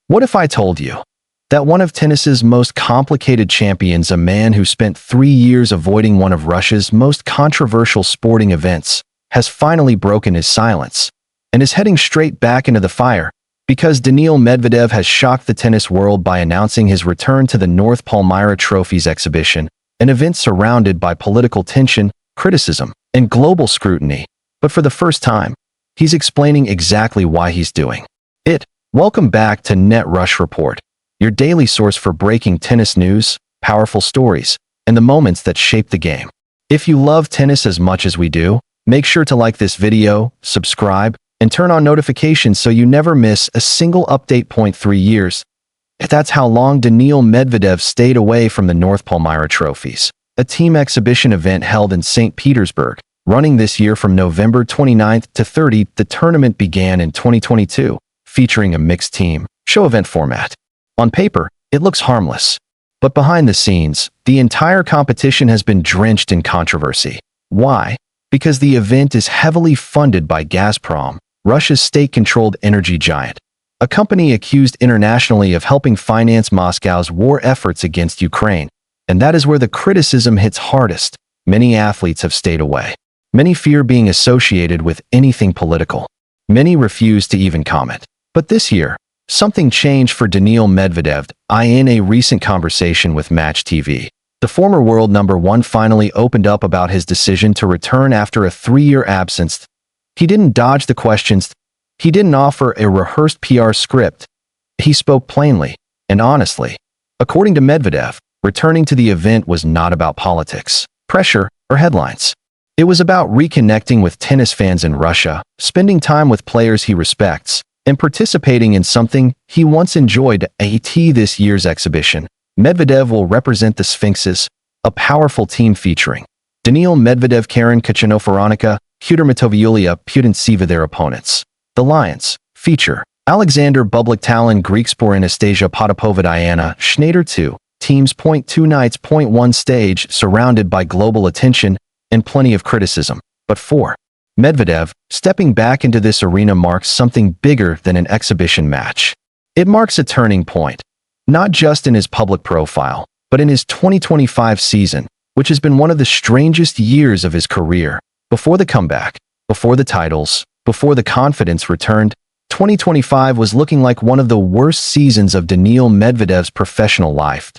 What if I told you that one of tennis's most complicated champions, a man who spent 3 years avoiding one of Russia's most controversial sporting events, has finally broken his silence and is heading straight back into the fire because Daniil Medvedev has shocked the tennis world by announcing his return to the North Palmyra Trophies exhibition, an event surrounded by political tension, criticism, and global scrutiny. But for the first time, he's explaining exactly why he's doing it. Welcome back to Net Rush Report, your daily source for breaking tennis news, powerful stories, and the moments that shape the game. If you love tennis as much as we do, make sure to like this video, subscribe, and turn on notifications so you never miss a single update. 3 years. That's how long Daniil Medvedev stayed away from the North Palmyra Trophies, a team exhibition event held in St. Petersburg, running this year from November 29th to 30th. The tournament began in 2022, featuring a mixed team show event format. On paper, it looks harmless, but behind the scenes, the entire competition has been drenched in controversy. Why? Because the event is heavily funded by Gazprom, Russia's state-controlled energy giant, a company accused internationally of helping finance Moscow's war efforts against Ukraine. And that is where the criticism hits hardest. Many athletes have stayed away. Many fear being associated with anything political. Many refuse to even comment. But this year, something changed for Daniil Medvedev. In a recent conversation with Match TV, the former world number one finally opened up about his decision to return after a 3-year absence. He didn't dodge the questions. He didn't offer a rehearsed PR script. He spoke plainly and honestly. According to Medvedev, returning to the event was not about politics, pressure, or headlines. It was about reconnecting with tennis fans in Russia, spending time with players he respects, and participating in something he once enjoyed. This year's exhibition, Medvedev will represent the Sphinxes, a powerful team featuring Daniil Medvedev, Karen Khachanov, Veronika Kudermetova, Yulia Putintseva. Their opponents, the Lions, feature Alexander Bublik, Talon Greekspor, Anastasia Potapova, Diana Schneider. 2 teams. 2 nights. 1 stage surrounded by global attention and plenty of criticism. But for Medvedev, stepping back into this arena marks something bigger than an exhibition match. It marks a turning point, not just in his public profile, but in his 2025 season, which has been one of the strangest years of his career. Before the comeback, before the titles, before the confidence returned, 2025 was looking like one of the worst seasons of Daniil Medvedev's professional life.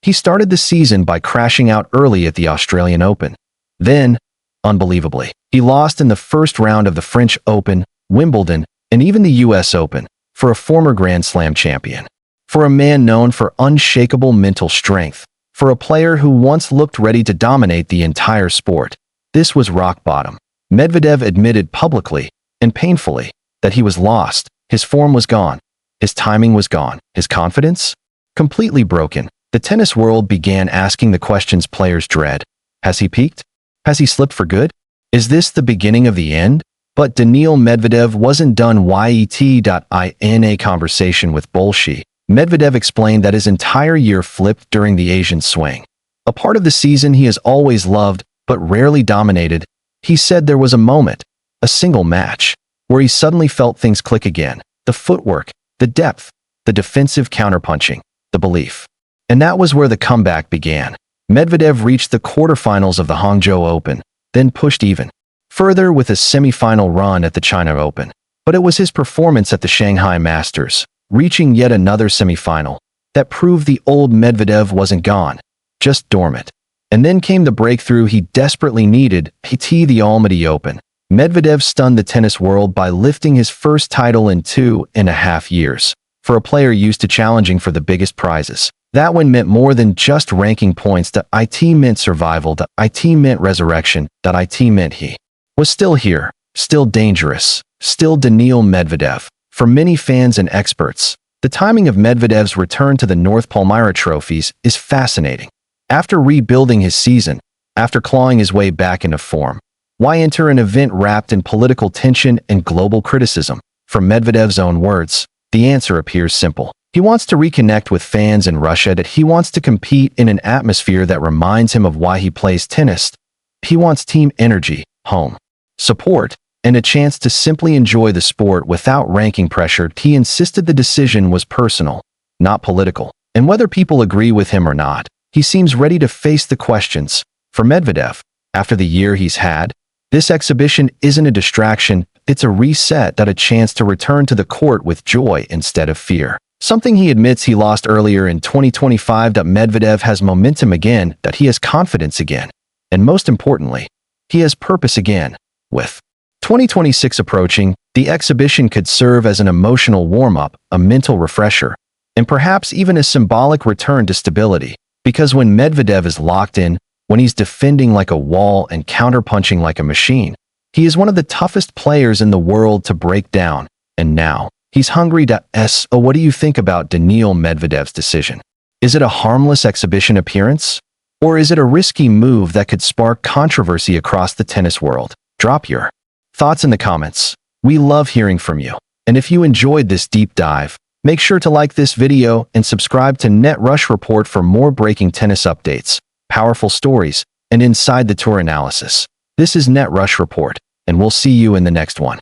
He started the season by crashing out early at the Australian Open. Then, unbelievably, he lost in the first round of the French Open, Wimbledon, and even the US Open, for a former Grand Slam champion. For a man known for unshakable mental strength, for a player who once looked ready to dominate the entire sport, this was rock bottom. Medvedev admitted publicly and painfully that he was lost. His form was gone. His timing was gone. His confidence? Completely broken. The tennis world began asking the questions players dread. Has he peaked? Has he slipped for good? Is this the beginning of the end? But Daniil Medvedev wasn't done yet. In a conversation with Bolshi, Medvedev explained that his entire year flipped during the Asian swing, a part of the season he has always loved but rarely dominated. He said there was a moment, a single match, where he suddenly felt things click again. The footwork, the depth, the defensive counterpunching, the belief. And that was where the comeback began. Medvedev reached the quarterfinals of the Hangzhou Open, then pushed even further with a semi-final run at the China Open. But it was his performance at the Shanghai Masters, reaching yet another semi-final, that proved the old Medvedev wasn't gone, just dormant. And then came the breakthrough he desperately needed, the Almaty Open. Medvedev stunned the tennis world by lifting his first title in 2.5 years. For a player used to challenging for the biggest prizes, that win meant more than just ranking points. It meant survival. It meant resurrection. It meant he was still here, still dangerous, still Daniil Medvedev. For many fans and experts, the timing of Medvedev's return to the North Palmyra Trophies is fascinating. After rebuilding his season, after clawing his way back into form, why enter an event wrapped in political tension and global criticism? From Medvedev's own words, the answer appears simple. He wants to reconnect with fans in Russia. That he wants to compete in an atmosphere that reminds him of why he plays tennis. He wants team energy, home support, and a chance to simply enjoy the sport without ranking pressure. He insisted the decision was personal, not political. And whether people agree with him or not, he seems ready to face the questions. For Medvedev, after the year he's had, this exhibition isn't a distraction, it's a reset, a chance to return to the court with joy instead of fear. Something he admits he lost earlier in 2025. Medvedev has momentum again, he has confidence again. And most importantly, he has purpose again. With 2026 approaching, the exhibition could serve as an emotional warm-up, a mental refresher, and perhaps even a symbolic return to stability. Because when Medvedev is locked in, when he's defending like a wall and counterpunching like a machine, he is one of the toughest players in the world to break down. And now, he's hungry to What do you think about Daniil Medvedev's decision? Is it a harmless exhibition appearance? Or is it a risky move that could spark controversy across the tennis world? Drop your thoughts in the comments. We love hearing from you. And if you enjoyed this deep dive, make sure to like this video and subscribe to Net Rush Report for more breaking tennis updates, powerful stories, and inside the tour analysis. This is Net Rush Report, and we'll see you in the next one.